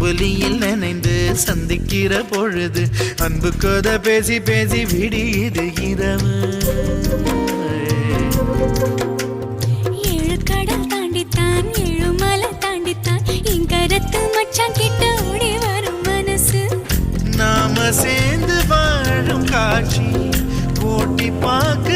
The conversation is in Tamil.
அம்புலியில் நினைந்து சந்திக்கிற பொழுது அன்பு கதை பேசி பேசி விடியுது இரவு. ஏழு கடல் தாண்டித்தான் ஏழு மலை தாண்டித்தான் என் கருத்து மச்சான் கிட்ட ஓடி வரும் மனசு. நாம சேர்ந்து வாழும் காட்சி ஓட்டி பார்க்க